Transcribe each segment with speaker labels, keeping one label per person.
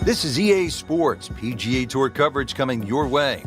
Speaker 1: This is EA Sports PGA Tour coverage coming your way.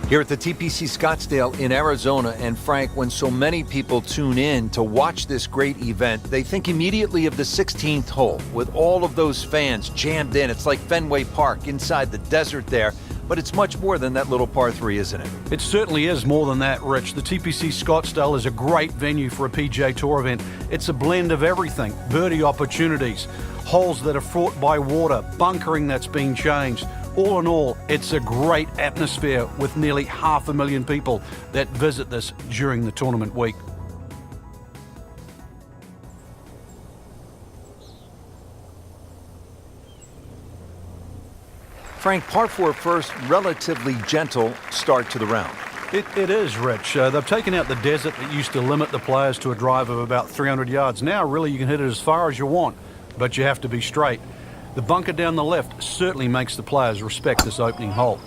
Speaker 1: Here at the TPC Scottsdale in Arizona, and Frank, when so many people tune in to watch this great event, they think immediately of the 16th hole with all of those fans jammed in. It's like Fenway Park inside the desert there, but it's much more than that little par 3, isn't it?
Speaker 2: It certainly is more than that, Rich. The TPC Scottsdale is a great venue for a PGA Tour event. It's a blend of everything: birdie opportunities, holes that are fraught by water, bunkering that's being changed. All in all, it's a great atmosphere with nearly 500,000 people that visit this during the tournament week.
Speaker 1: Frank, par 4 first, relatively gentle start to the round.
Speaker 2: It is, Rich. They've taken out the desert that used to limit the players to a drive of about 300 yards. Now, really, you can hit it as far as you want, but you have to be straight. The bunker down the left certainly makes the players respect this opening hole.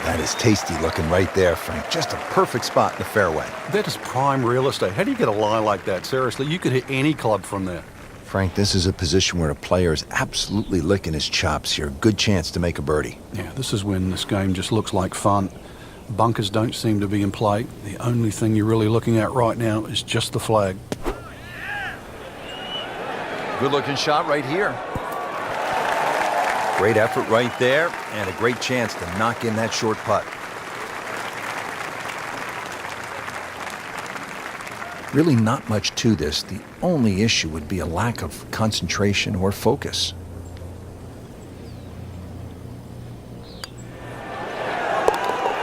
Speaker 1: That is tasty looking right there, Frank. Just a perfect spot in the fairway.
Speaker 2: That is prime real estate. How do you get a lie like that? Seriously, you could hit any club from there.
Speaker 1: Frank, this is a position where a player is absolutely licking his chops here. Good chance to make a birdie.
Speaker 2: Yeah, this is when this game just looks like fun. Bunkers don't seem to be in play. The only thing you're really looking at right now is just the flag.
Speaker 1: Good looking shot right here. Great effort right there, and a great chance to knock in that short putt. Really not much to this. The only issue would be a lack of concentration or focus.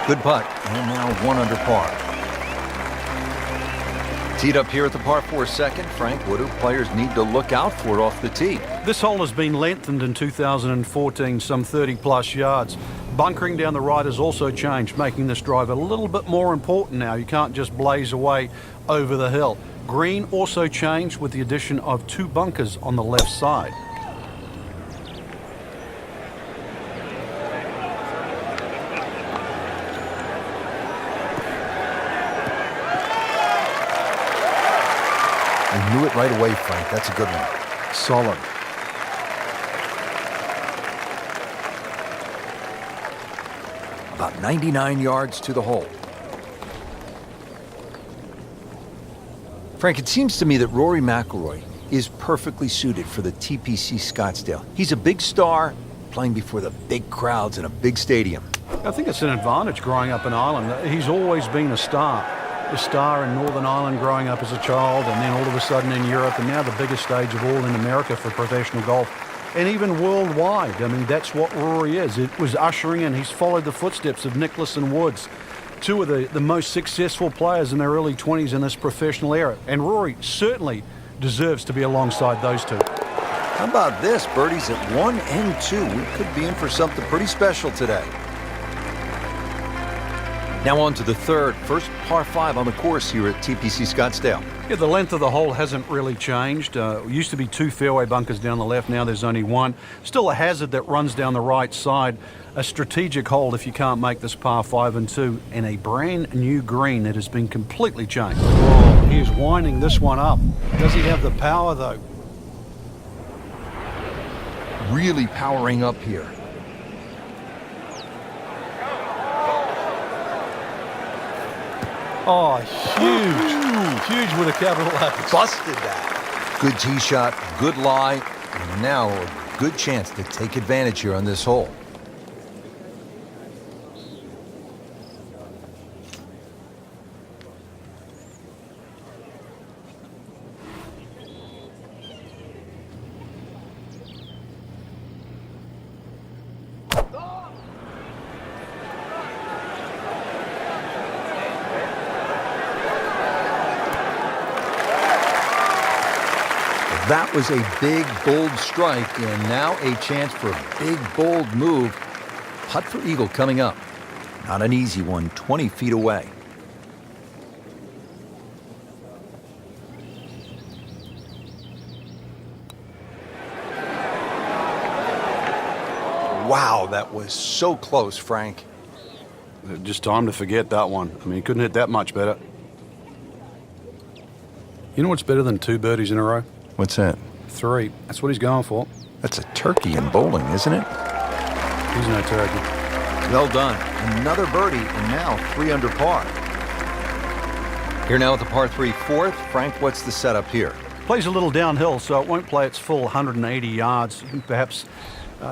Speaker 1: Good putt, and now 1 under par. Teed up here at the par 4 second. Frank, what do players need to look out for off the tee?
Speaker 2: This hole has been lengthened in 2014, some 30-plus yards. Bunkering down the right has also changed, making this drive a little bit more important now. You can't just blaze away over the hill. Green also changed with the addition of 2 bunkers on the left side.
Speaker 1: You knew it right away, Frank. That's a good one.
Speaker 2: Solid.
Speaker 1: About 99 yards to the hole. Frank, it seems to me that Rory McIlroy is perfectly suited for the TPC Scottsdale. He's a big star, playing before the big crowds in a big stadium.
Speaker 2: I think it's an advantage growing up in Ireland. He's always been a star. A star in Northern Ireland growing up as a child, and then all of a sudden in Europe, and now the biggest stage of all in America for professional golf, and even worldwide. I mean, that's what Rory is. It was ushering in. He's followed the footsteps of Nicklaus and Woods, 2 of the most successful players in their early 20s in this professional era. And Rory certainly deserves to be alongside those 2.
Speaker 1: How about this? Birdies at 1 and 2. We could be in for something pretty special today. Now on to the third. First par 5 on the course here at TPC Scottsdale.
Speaker 2: Yeah, the length of the hole hasn't really changed. Used to be 2 fairway bunkers down the left. Now there's only 1. Still a hazard that runs down the right side. A strategic hole if you can't make this par 5 and 2. And a brand new green that has been completely changed. Oh, he's winding this one up. Does he have the power, though?
Speaker 1: Really powering up here.
Speaker 2: Oh, huge with a capital H.
Speaker 1: Busted that. Good tee shot, good lie, and now a good chance to take advantage here on this hole. That was a big, bold strike, and now a chance for a big, bold move. Putt for eagle coming up. Not an easy one, 20 feet away. Wow, that was so close, Frank.
Speaker 2: Just time to forget that one. I mean, he couldn't hit that much better. You know what's better than 2 birdies in a row?
Speaker 1: What's that?
Speaker 2: 3. That's what he's going for.
Speaker 1: That's a turkey in bowling, isn't it?
Speaker 2: He's no turkey.
Speaker 1: Well done. Another birdie, and now 3 under par. Here now at the par 3 fourth. Frank, what's the setup here?
Speaker 2: Plays a little downhill, so it won't play its full 180 yards. You can perhaps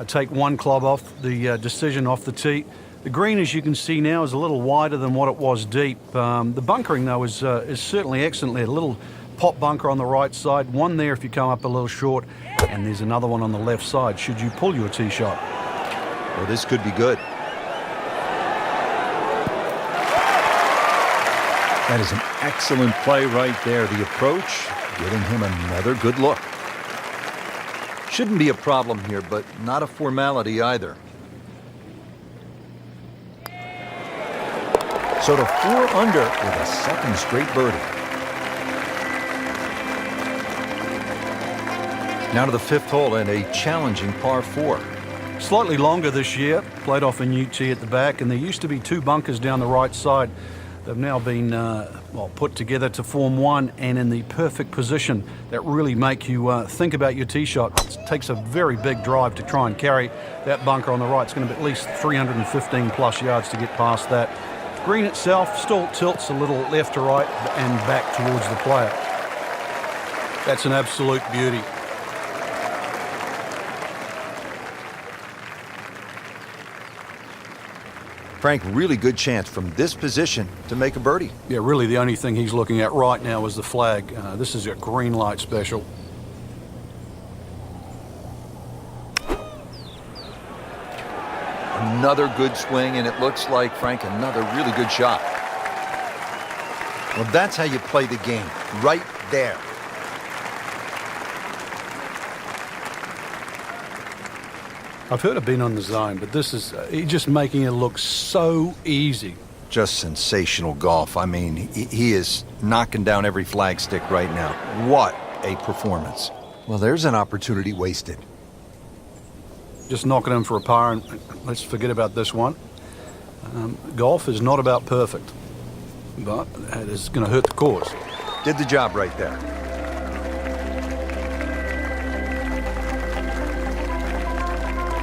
Speaker 2: take one club off the decision off the tee. The green, as you can see now, is a little wider than what it was deep. The bunkering, though, is certainly excellent there. A little pop bunker on the right side, one there if you come up a little short, and there's another one on the left side should you pull your tee shot.
Speaker 1: Well, this could be good. That is an excellent play right there. The approach, giving him another good look. Shouldn't be a problem here, but not a formality either. So to 4 under with a second straight birdie. Now to the 5th hole and a challenging par 4.
Speaker 2: Slightly longer this year, played off a new tee at the back, and there used to be 2 bunkers down the right side. They've now been put together to form one, and in the perfect position that really make you think about your tee shot. It takes a very big drive to try and carry that bunker on the right. It's going to be at least 315 plus yards to get past that. Green itself still tilts a little left to right and back towards the player. That's an absolute beauty.
Speaker 1: Frank, really good chance from this position to make a birdie.
Speaker 2: Yeah, really the only thing he's looking at right now is the flag. This is a green light special.
Speaker 1: Another good swing, and it looks like, Frank, another really good shot. Well, that's how you play the game, right there.
Speaker 2: I've heard of being on the zone, but this is he's just making it look so easy.
Speaker 1: Just sensational golf. I mean, he is knocking down every flagstick right now. What a performance. Well, there's an opportunity wasted.
Speaker 2: Just knocking him for a par, and let's forget about this one. Golf is not about perfect, but it is going to hurt the cause.
Speaker 1: Did the job right there.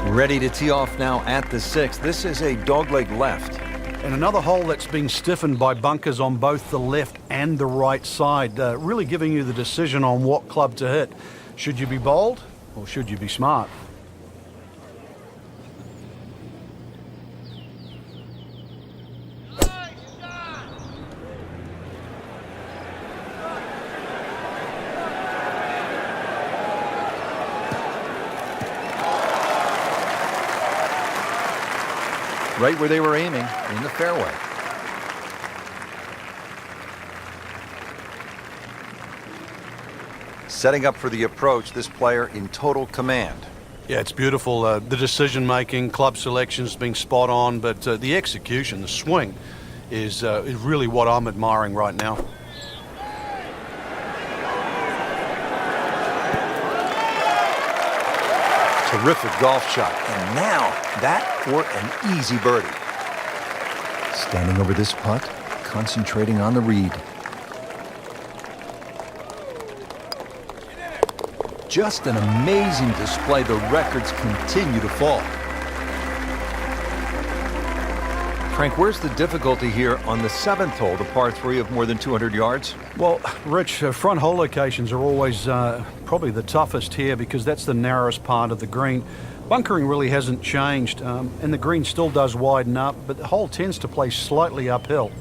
Speaker 1: Ready to tee off now at the 6th. This is a dogleg left.
Speaker 2: And another hole that's been stiffened by bunkers on both the left and the right side, really giving you the decision on what club to hit. Should you be bold or should you be smart?
Speaker 1: Right where they were aiming, in the fairway. Setting up for the approach, this player in total command.
Speaker 2: Yeah, it's beautiful. The decision-making, club selections being spot on, but the execution, the swing, is really what I'm admiring right now.
Speaker 1: Terrific golf shot, and now that for an easy birdie. Standing over this putt, concentrating on the read. Just an amazing display. The records continue to fall. Frank, where's the difficulty here on the 7th hole, the par 3 of more than 200 yards?
Speaker 2: Well, Rich, front hole locations are always probably the toughest here because that's the narrowest part of the green. Bunkering really hasn't changed, and the green still does widen up, but the hole tends to play slightly uphill.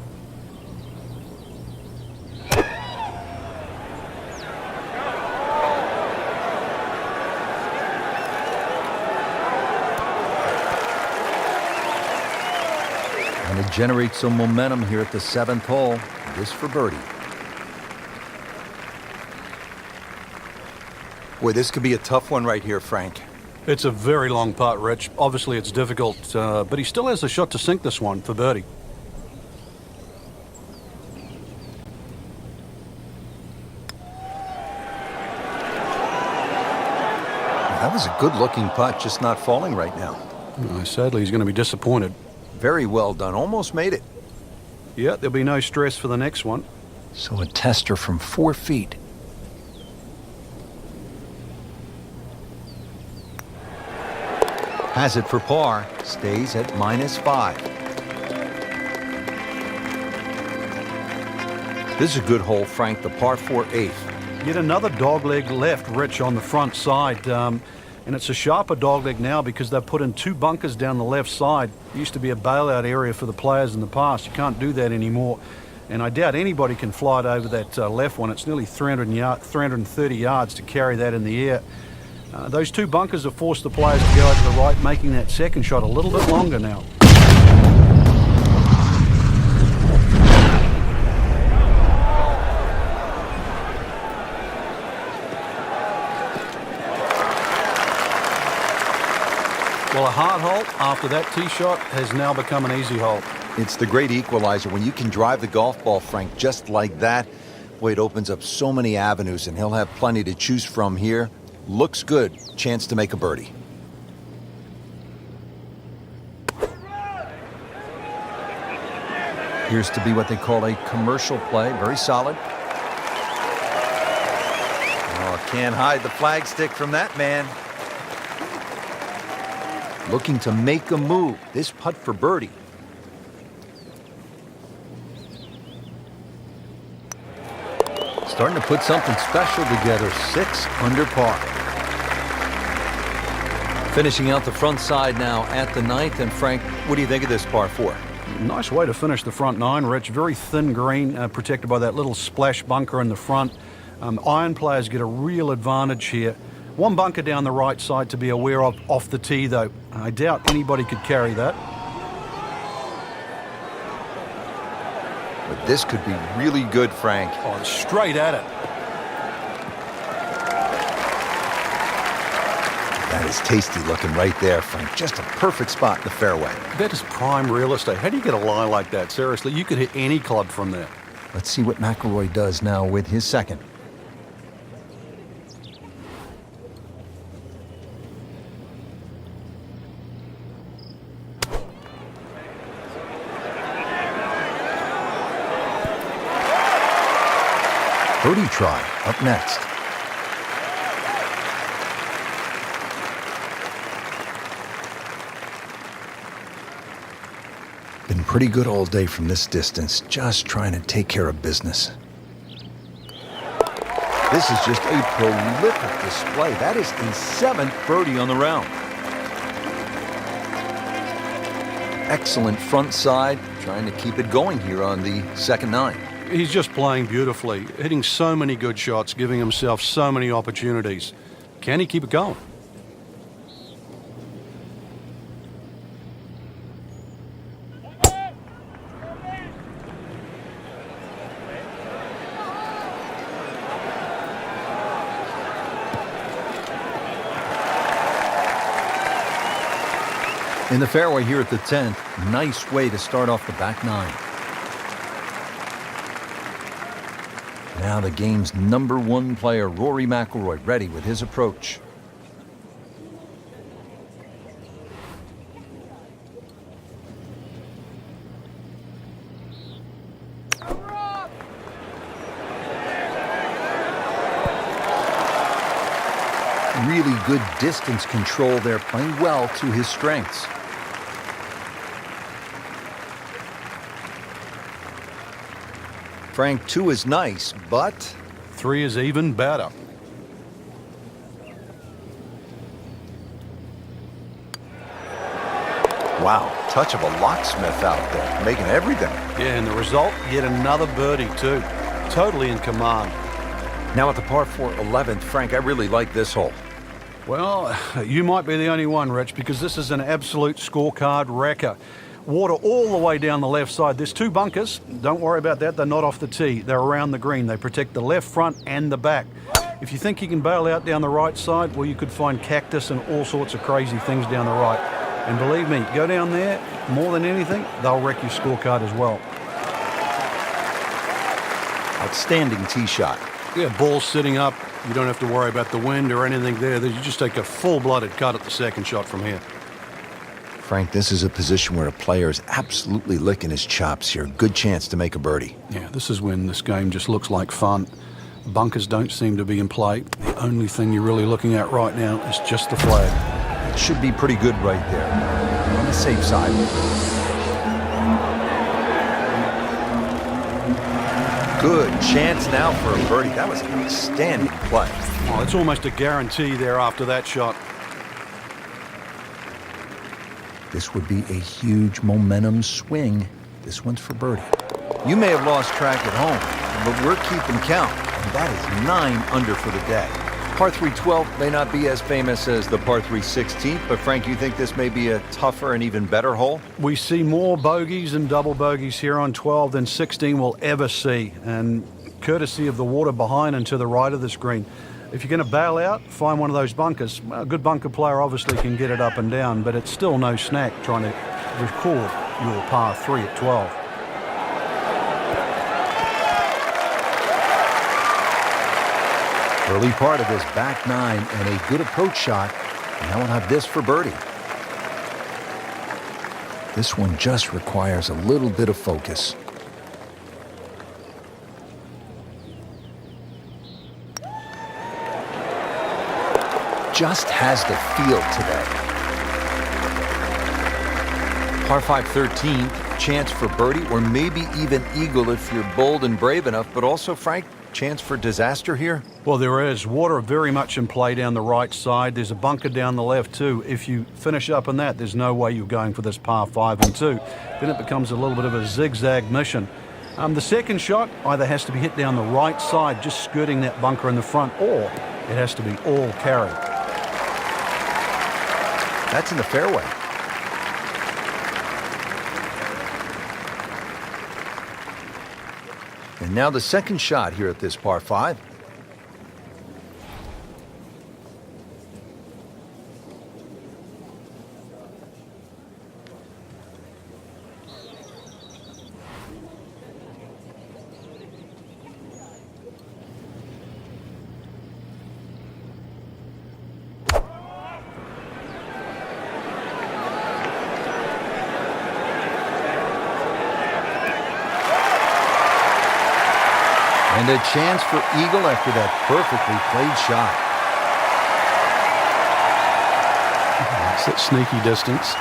Speaker 1: And to generate some momentum here at the 7th hole, this for birdie. Boy, this could be a tough one right here, Frank.
Speaker 2: It's a very long putt, Rich. Obviously, it's difficult, but he still has a shot to sink this one for birdie.
Speaker 1: That was a good-looking putt, just not falling right now.
Speaker 2: Sadly, he's going to be disappointed.
Speaker 1: Very well done. Almost made it.
Speaker 2: Yeah, there'll be no stress for the next one.
Speaker 1: So a tester from 4 feet. Has it for par. Stays at -5. This is a good hole, Frank, the par 4 eighth.
Speaker 2: Yet another dogleg left, Rich, on the front side. And it's a sharper dogleg now because they've put in 2 bunkers down the left side. It used to be a bailout area for the players in the past. You can't do that anymore. And I doubt anybody can fly it over that left one. It's nearly 330 yards to carry that in the air. Those 2 bunkers have forced the players to go out to the right, making that second shot a little bit longer now. Well, a hard hole after that tee shot has now become an easy hole.
Speaker 1: It's the great equalizer. When you can drive the golf ball, Frank, just like that, boy, it opens up so many avenues, and he'll have plenty to choose from here. Looks good. Chance to make a birdie. Appears to be what they call a commercial play. Very solid. Oh, can't hide the flagstick from that man. Looking to make a move. This putt for birdie. Starting to put something special together. 6 under par. Finishing out the front side now at the 9th. And Frank, what do you think of this par 4?
Speaker 2: Nice way to finish the front 9, Rich. Very thin green, protected by that little splash bunker in the front. Iron players get a real advantage here. 1 bunker down the right side to be aware of off the tee, though. I doubt anybody could carry that.
Speaker 1: But this could be really good, Frank.
Speaker 2: Oh, straight at it.
Speaker 1: That is tasty looking right there, Frank. Just a perfect spot in the fairway.
Speaker 2: That is prime real estate. How do you get a lie like that? Seriously, you could hit any club from there.
Speaker 1: Let's see what McIlroy does now with his second. Birdie try up next. Been pretty good all day from this distance, just trying to take care of business. This is just a prolific display. That is a 7th birdie on the round. Excellent front side, trying to keep it going here on the second 9.
Speaker 2: He's just playing beautifully, hitting so many good shots, giving himself so many opportunities. Can he keep it going?
Speaker 1: In the fairway here at the 10th, nice way to start off the back 9. Now the game's #1 player, Rory McIlroy, ready with his approach. Really good distance control there, playing well to his strengths. Frank, 2 is nice, but
Speaker 2: 3 is even better.
Speaker 1: wow, touch of a locksmith out there, making everything.
Speaker 2: Yeah, and the result, yet another birdie too. Totally in command.
Speaker 1: Now at the par 4 11th, Frank, I really like this hole.
Speaker 2: Well, you might be the only one, Rich, because this is an absolute scorecard wrecker. Water all the way down the left side. There's 2 bunkers. Don't worry about that. They're not off the tee. They're around the green. They protect the left front and the back. If you think you can bail out down the right side, well, you could find cactus and all sorts of crazy things down the right. And believe me, go down there, more than anything, they'll wreck your scorecard as well.
Speaker 1: Outstanding tee shot.
Speaker 2: Yeah, ball sitting up. You don't have to worry about the wind or anything there. You just take a full-blooded cut at the second shot from here.
Speaker 1: Frank, this is a position where a player is absolutely licking his chops here. Good chance to make a birdie.
Speaker 2: Yeah, this is when this game just looks like fun. Bunkers don't seem to be in play. The only thing you're really looking at right now is just the flag.
Speaker 1: It should be pretty good right there. On the safe side. Good chance now for a birdie. That was an outstanding play.
Speaker 2: Oh, it's almost a guarantee there after that shot.
Speaker 1: This would be a huge momentum swing. This one's for birdie. You may have lost track at home, but we're keeping count. And that is 9 under for the day. Par 312 may not be as famous as the par 316, but Frank, you think this may be a tougher and even better hole?
Speaker 2: We see more bogeys and double bogeys here on 12 than 16 will ever see, and courtesy of the water behind and to the right of this green. If you're going to bail out, find one of those bunkers. A good bunker player obviously can get it up and down, but it's still no snack trying to record your par 3 at 12.
Speaker 1: Early part of this back 9 and a good approach shot. Now we'll have this for birdie. This one just requires a little bit of focus. Just has the feel today. Par 5 13, chance for birdie or maybe even eagle if you're bold and brave enough, but also, Frank, chance for disaster here?
Speaker 2: Well, there is. Water very much in play down the right side. There's a bunker down the left too. If you finish up in that, there's no way you're going for this par 5 and 2. Then it becomes a little bit of a zigzag mission. The second shot either has to be hit down the right side, just skirting that bunker in the front, or it has to be all carry.
Speaker 1: That's in the fairway. And now the second shot here at this par 5. And a chance for eagle after that perfectly played shot.
Speaker 2: It's that sneaky distance.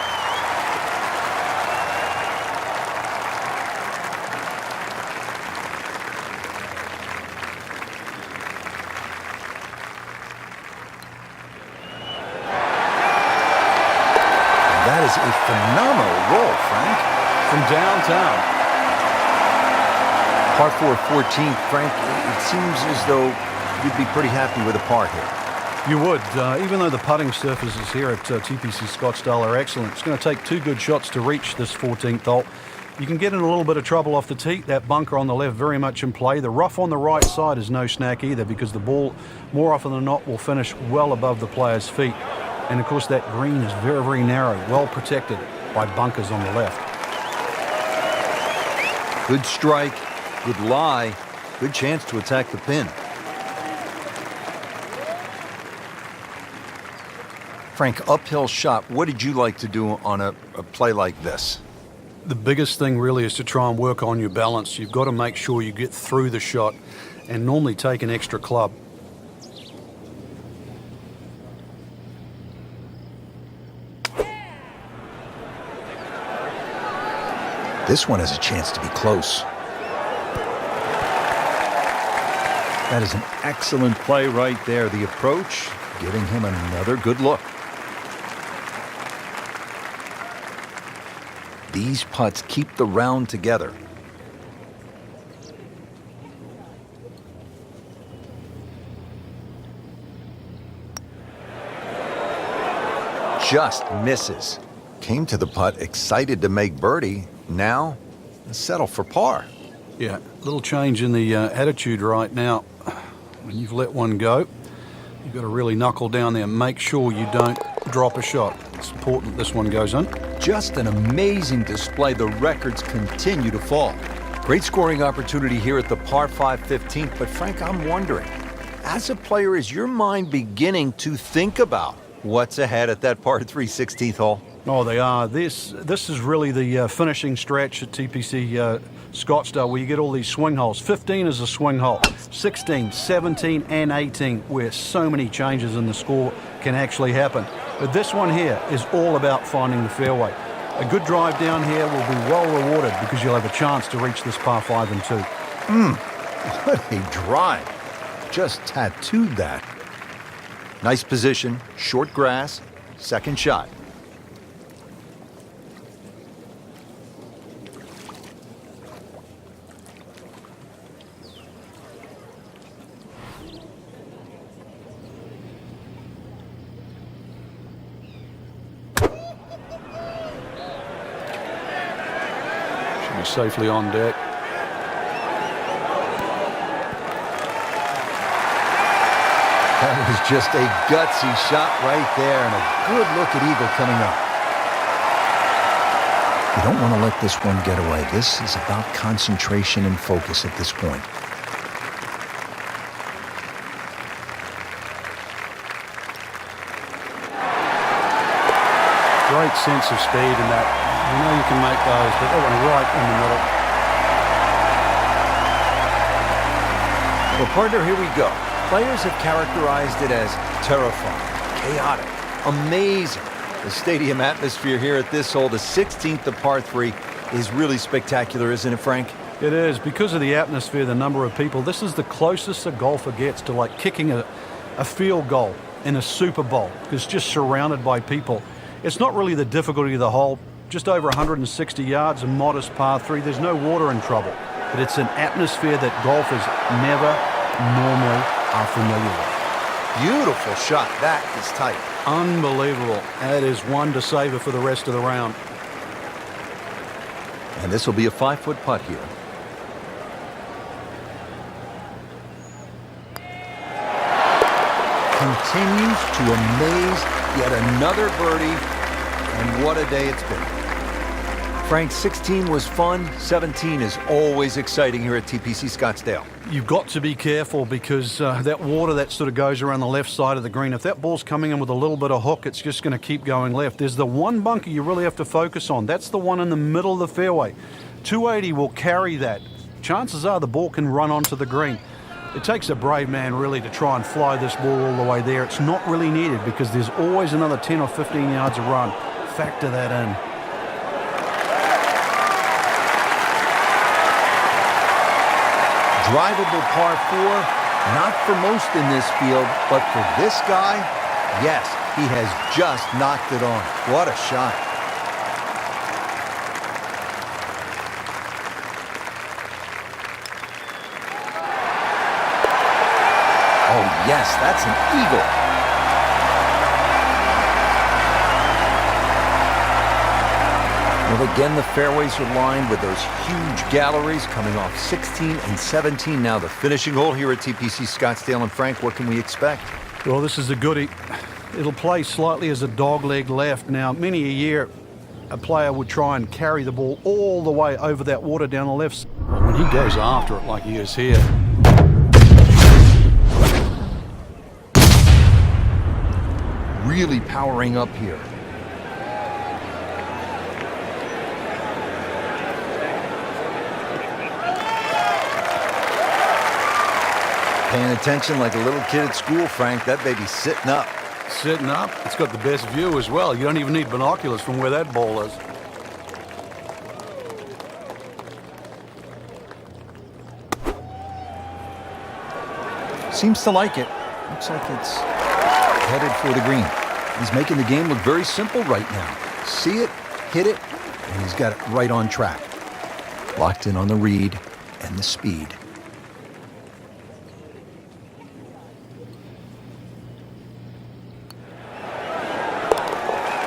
Speaker 1: That is a phenomenal roll, Frank.
Speaker 2: From downtown.
Speaker 1: Par 4 14, Frank, it seems as though you'd be pretty happy with a par here.
Speaker 2: You would. Even though the putting surfaces here at TPC Scottsdale are excellent, it's going to take 2 good shots to reach this 14th hole. You can get in a little bit of trouble off the tee. That bunker on the left very much in play. The rough on the right side is no snack either, because the ball, more often than not, will finish well above the player's feet. And of course that green is very, very narrow, well protected by bunkers on the left.
Speaker 1: Good strike. Good lie. Good chance to attack the pin. Frank, uphill shot. What did you like to do on a play like this?
Speaker 2: The biggest thing really is to try and work on your balance. You've got to make sure you get through the shot and normally take an extra club.
Speaker 1: This one has a chance to be close. That is an excellent play right there. The approach, giving him another good look. These putts keep the round together. Just misses. Came to the putt excited to make birdie. Now, settle for par.
Speaker 2: Yeah, a little change in the attitude right now. When you've let one go, you've got to really knuckle down there and make sure you don't drop a shot. It's important this one goes in.
Speaker 1: Just an amazing display. The records continue to fall. Great scoring opportunity here at the par 5 15th. But Frank, I'm wondering, as a player, is your mind beginning to think about what's ahead at that par 3 16th hole?
Speaker 2: Oh, they are. This is really the finishing stretch at TPC Scottsdale, where you get all these swing holes. 15 is a swing hole. 16, 17, and 18, where so many changes in the score can actually happen. But this one here is all about finding the fairway. A good drive down here will be well rewarded because you'll have a chance to reach this par 5 and 2.
Speaker 1: What a drive. Just tattooed that. Nice position, short grass, second shot.
Speaker 2: Should be safely on deck.
Speaker 1: That was just a gutsy shot right there, and a good look at eagle coming up. You don't want to let this one get away. This is about concentration and focus at this point.
Speaker 2: Great sense of speed in that. You know you can make those, but that one right in the middle.
Speaker 1: Well, partner, here we go. Players have characterized it as terrifying, chaotic, amazing. The stadium atmosphere here at this hole, the 16th of par 3, is really spectacular, isn't it, Frank?
Speaker 2: It is. Because of the atmosphere, the number of people, this is the closest a golfer gets to like kicking a field goal in a Super Bowl. It's just surrounded by people. It's not really the difficulty of the hole. Just over 160 yards, a modest par 3. There's no water in trouble. But it's an atmosphere that golfers never normally are familiar with.
Speaker 1: Beautiful shot. That is tight.
Speaker 2: Unbelievable. That is one to savor for the rest of the round.
Speaker 1: And this will be a 5-foot putt here. Continues to amaze. Yet another birdie. And what a day it's been. Frank, 16 was fun. 17 is always exciting here at TPC Scottsdale.
Speaker 2: You've got to be careful because that water that sort of goes around the left side of the green, if that ball's coming in with a little bit of hook, it's just going to keep going left. There's the one bunker you really have to focus on. That's the one in the middle of the fairway. 280 will carry that. Chances are the ball can run onto the green. It takes a brave man really to try and fly this ball all the way there. It's not really needed because there's always another 10 or 15 yards of run. Factor that in.
Speaker 1: Drivable par 4, not for most in this field, but for this guy, yes, he has just knocked it on. What a shot. Oh, yes, that's an eagle. Well, again, the fairways are lined with those huge galleries coming off 16 and 17. Now the finishing hole here at TPC Scottsdale. And Frank, what can we expect?
Speaker 2: Well, this is a goodie. It'll play slightly as a dogleg left. Now, many a year, a player would try and carry the ball all the way over that water down the left. Well, when he goes after it like he is here.
Speaker 1: Really powering up here. Paying attention like a little kid at school, Frank. That baby's sitting up.
Speaker 2: Sitting up. It's got the best view as well. You don't even need binoculars from where that ball is.
Speaker 1: Seems to like it. Looks like it's headed for the green. He's making the game look very simple right now. See it, hit it, and he's got it right on track. Locked in on the read and the speed.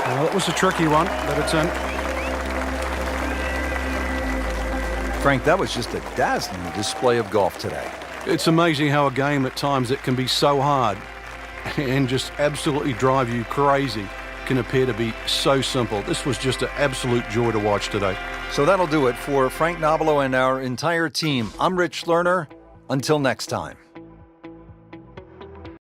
Speaker 2: Well, it was a tricky one, but it's in.
Speaker 1: Frank, that was just a dazzling display of golf today.
Speaker 2: It's amazing how a game at times that can be so hard and just absolutely drive you crazy can appear to be so simple. This was just an absolute joy to watch today.
Speaker 1: So that'll do it for Frank Nobilo and our entire team. I'm Rich Lerner. Until next time.